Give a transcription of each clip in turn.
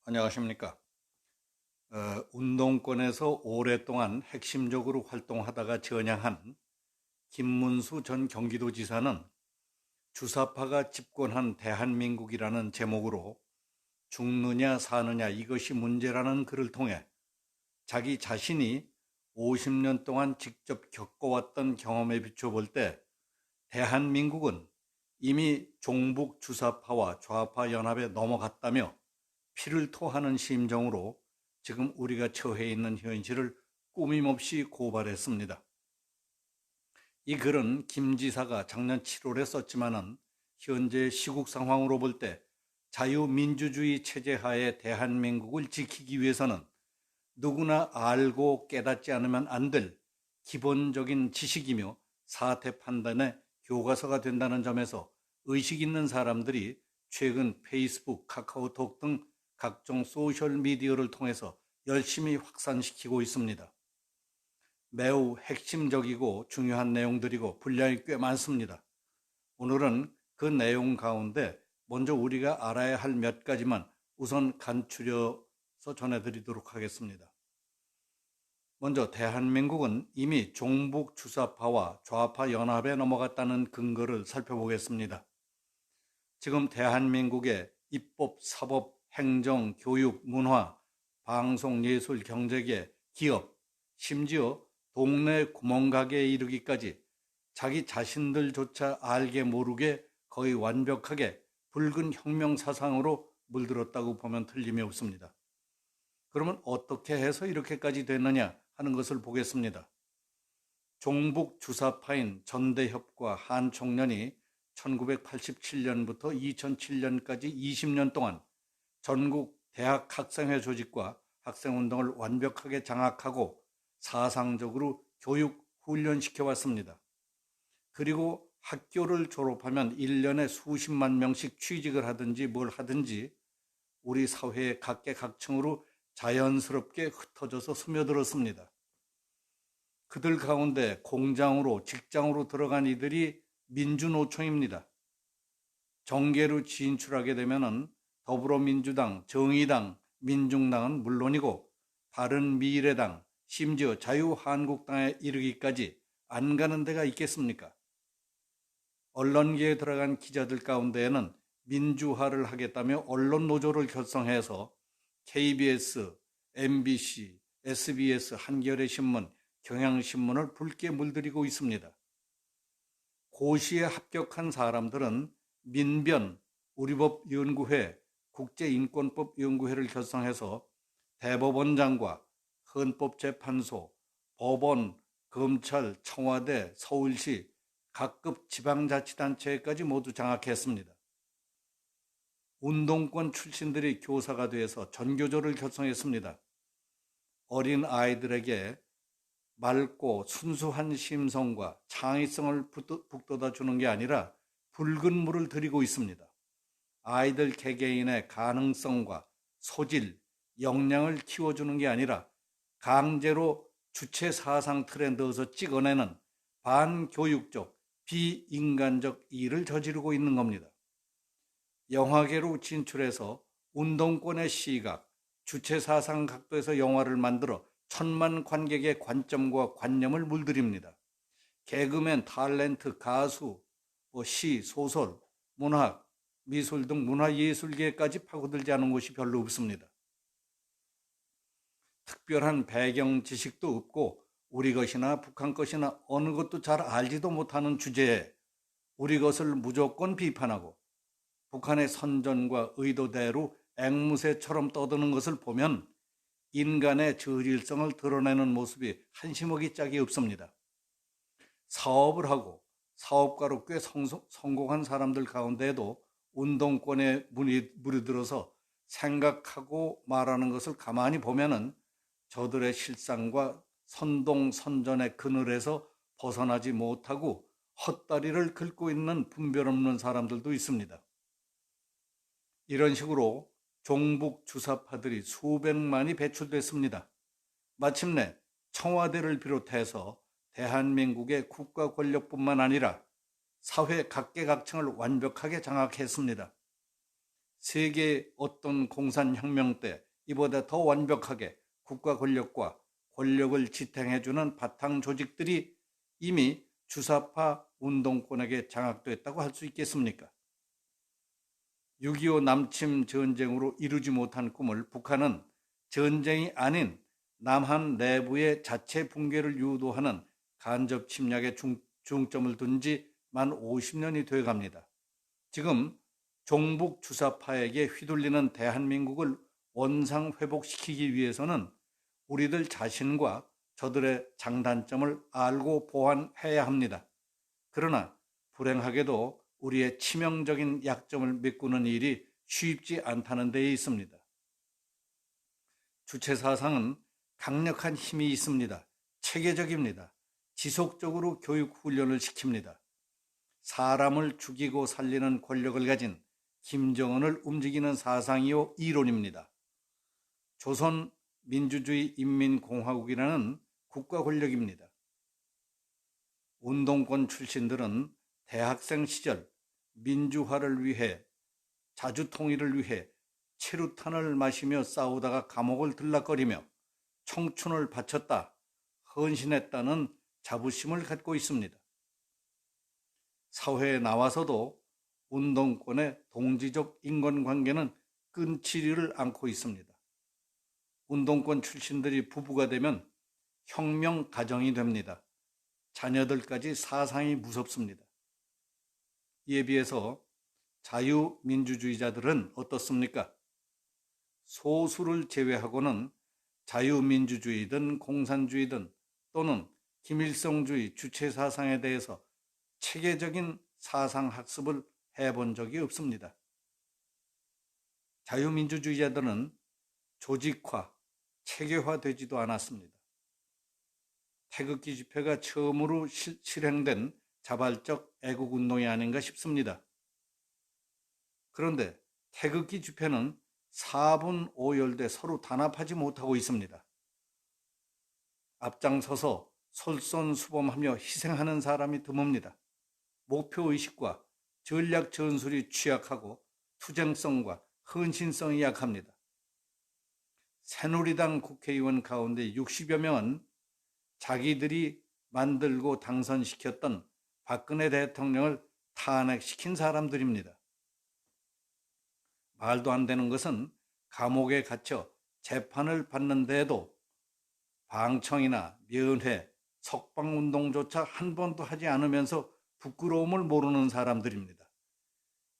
안녕하십니까. 운동권에서 오랫동안 핵심적으로 활동하다가 전향한 김문수 전 경기도지사는 주사파가 집권한 대한민국이라는 제목으로 죽느냐 사느냐 이것이 문제라는 글을 통해 자기 자신이 50년 동안 직접 겪어왔던 경험에 비춰볼 때 대한민국은 이미 종북 주사파와 좌파 연합에 넘어갔다며 피를 토하는 심정으로 지금 우리가 처해 있는 현실을 꾸밈없이 고발했습니다. 이 글은 김 지사가 작년 7월에 썼지만은 현재 시국 상황으로 볼 때 자유민주주의 체제 하에 대한민국을 지키기 위해서는 누구나 알고 깨닫지 않으면 안 될 기본적인 지식이며 사태 판단의 교과서가 된다는 점에서 의식 있는 사람들이 최근 페이스북, 카카오톡 등 각종 소셜미디어를 통해서 열심히 확산시키고 있습니다. 매우 핵심적이고 중요한 내용들이고 분량이 꽤 많습니다. 오늘은 그 내용 가운데 먼저 우리가 알아야 할 몇 가지만 우선 간추려서 전해드리도록 하겠습니다. 먼저 대한민국은 이미 종북 주사파와 좌파 연합에 넘어갔다는 근거를 살펴보겠습니다. 지금 대한민국의 입법, 사법, 행정, 교육, 문화, 방송, 예술, 경제계, 기업, 심지어 동네 구멍가게에 이르기까지 자기 자신들조차 알게 모르게 거의 완벽하게 붉은 혁명 사상으로 물들었다고 보면 틀림이 없습니다. 그러면 어떻게 해서 이렇게까지 됐느냐 하는 것을 보겠습니다. 종북 주사파인 전대협과 한총련이 1987년부터 2007년까지 20년 동안 전국 대학 학생회 조직과 학생운동을 완벽하게 장악하고 사상적으로 교육 훈련시켜 왔습니다. 그리고 학교를 졸업하면 1년에 수십만 명씩 취직을 하든지 뭘 하든지 우리 사회의 각계각층으로 자연스럽게 흩어져서 스며들었습니다. 그들 가운데 공장으로 직장으로 들어간 이들이 민주노총입니다. 정계로 진출하게 되면 더불어민주당, 정의당, 민중당은 물론이고 바른미래당, 심지어 자유한국당에 이르기까지 안 가는 데가 있겠습니까? 언론계에 들어간 기자들 가운데에는 민주화를 하겠다며 언론노조를 결성해서 KBS, MBC, SBS, 한겨레신문, 경향신문을 붉게 물들이고 있습니다. 고시에 합격한 사람들은 민변, 우리법연구회, 국제인권법연구회를 결성해서 대법원장과 헌법재판소, 법원, 검찰, 청와대, 서울시, 각급 지방자치단체까지 모두 장악했습니다. 운동권 출신들이 교사가 돼서 전교조를 결성했습니다. 어린 아이들에게 맑고 순수한 심성과 창의성을 북돋아 주는 게 아니라 붉은 물을 들이고 있습니다. 아이들 개개인의 가능성과 소질, 역량을 키워주는 게 아니라 강제로 주체 사상 틀에 넣어서 찍어내는 반교육적, 비인간적 일을 저지르고 있는 겁니다. 영화계로 진출해서 운동권의 시각, 주체 사상 각도에서 영화를 만들어 천만 관객의 관점과 관념을 물들입니다. 개그맨, 탤런트, 가수, 시, 소설, 문학, 미술 등 문화예술계까지 파고들지 않은 곳이 별로 없습니다. 특별한 배경 지식도 없고 우리 것이나 북한 것이나 어느 것도 잘 알지도 못하는 주제에 우리 것을 무조건 비판하고 북한의 선전과 의도대로 앵무새처럼 떠드는 것을 보면 인간의 저질성을 드러내는 모습이 한심하기 짝이 없습니다. 사업을 하고 사업가로 꽤 성공한 사람들 가운데에도 운동권에 물이 들어서 생각하고 말하는 것을 가만히 보면은 저들의 실상과 선동선전의 그늘에서 벗어나지 못하고 헛다리를 긁고 있는 분별 없는 사람들도 있습니다. 이런 식으로 종북 주사파들이 수백만이 배출됐습니다. 마침내 청와대를 비롯해서 대한민국의 국가 권력뿐만 아니라 사회 각계각층을 완벽하게 장악했습니다. 세계 어떤 공산혁명 때 이보다 더 완벽하게 국가 권력과 권력을 지탱해주는 바탕 조직들이 이미 주사파 운동권에게 장악됐다고 할 수 있겠습니까? 6.25 남침 전쟁으로 이루지 못한 꿈을 북한은 전쟁이 아닌 남한 내부의 자체 붕괴를 유도하는 간접 침략에 중점을 둔 지 만 50년이 돼 갑니다. 지금 종북 주사파에게 휘둘리는 대한민국을 원상 회복시키기 위해서는 우리들 자신과 저들의 장단점을 알고 보완해야 합니다. 그러나 불행하게도 우리의 치명적인 약점을 메꾸는 일이 쉽지 않다는 데에 있습니다. 주체사상은 강력한 힘이 있습니다. 체계적입니다. 지속적으로 교육 훈련을 시킵니다. 사람을 죽이고 살리는 권력을 가진 김정은을 움직이는 사상이요 이론입니다. 조선 민주주의 인민공화국이라는 국가 권력입니다. 운동권 출신들은 대학생 시절 민주화를 위해 자주통일을 위해 체류탄을 마시며 싸우다가 감옥을 들락거리며 청춘을 바쳤다, 헌신했다는 자부심을 갖고 있습니다. 사회에 나와서도 운동권의 동지적 인간관계는 끊지를 않고 있습니다. 운동권 출신들이 부부가 되면 혁명 가정이 됩니다. 자녀들까지 사상이 무섭습니다. 이에 비해서 자유민주주의자들은 어떻습니까? 소수를 제외하고는 자유민주주의든 공산주의든 또는 김일성주의 주체사상에 대해서 체계적인 사상학습을 해본 적이 없습니다. 자유민주주의자들은 조직화, 체계화되지도 않았습니다. 태극기 집회가 처음으로 실행된 자발적 애국운동이 아닌가 싶습니다. 그런데 태극기 집회는 4분 5열돼 서로 단합하지 못하고 있습니다. 앞장서서 솔선수범하며 희생하는 사람이 드뭅니다. 목표의식과 전략 전술이 취약하고 투쟁성과 헌신성이 약합니다. 새누리당 국회의원 가운데 60여 명은 자기들이 만들고 당선시켰던 박근혜 대통령을 탄핵시킨 사람들입니다. 말도 안 되는 것은 감옥에 갇혀 재판을 받는데도 방청이나 면회, 석방운동조차 한 번도 하지 않으면서 부끄러움을 모르는 사람들입니다.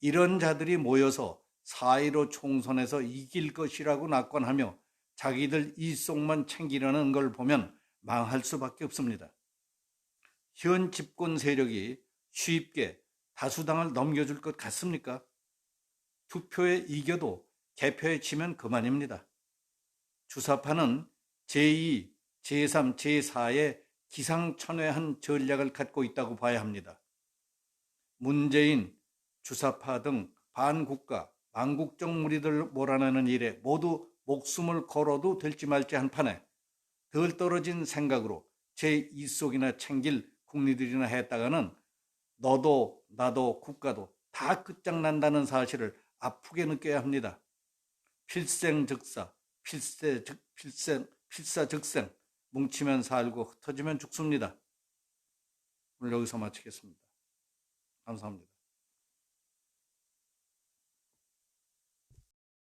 이런 자들이 모여서 4.15 총선에서 이길 것이라고 낙관하며 자기들 이속만 챙기려는 걸 보면 망할 수밖에 없습니다. 현 집권 세력이 쉽게 다수당을 넘겨줄 것 같습니까? 투표에 이겨도 개표에 지면 그만입니다. 주사파는 제2, 제3, 제4의 기상천외한 전략을 갖고 있다고 봐야 합니다. 문재인, 주사파 등 반국가, 반국적 무리들 몰아내는 일에 모두 목숨을 걸어도 될지 말지 한 판에 덜 떨어진 생각으로 제 이속이나 챙길 국리들이나 했다가는 너도 나도 국가도 다 끝장난다는 사실을 아프게 느껴야 합니다. 필생즉사, 필사즉생, 뭉치면 살고 흩어지면 죽습니다. 오늘 여기서 마치겠습니다. 감사합니다.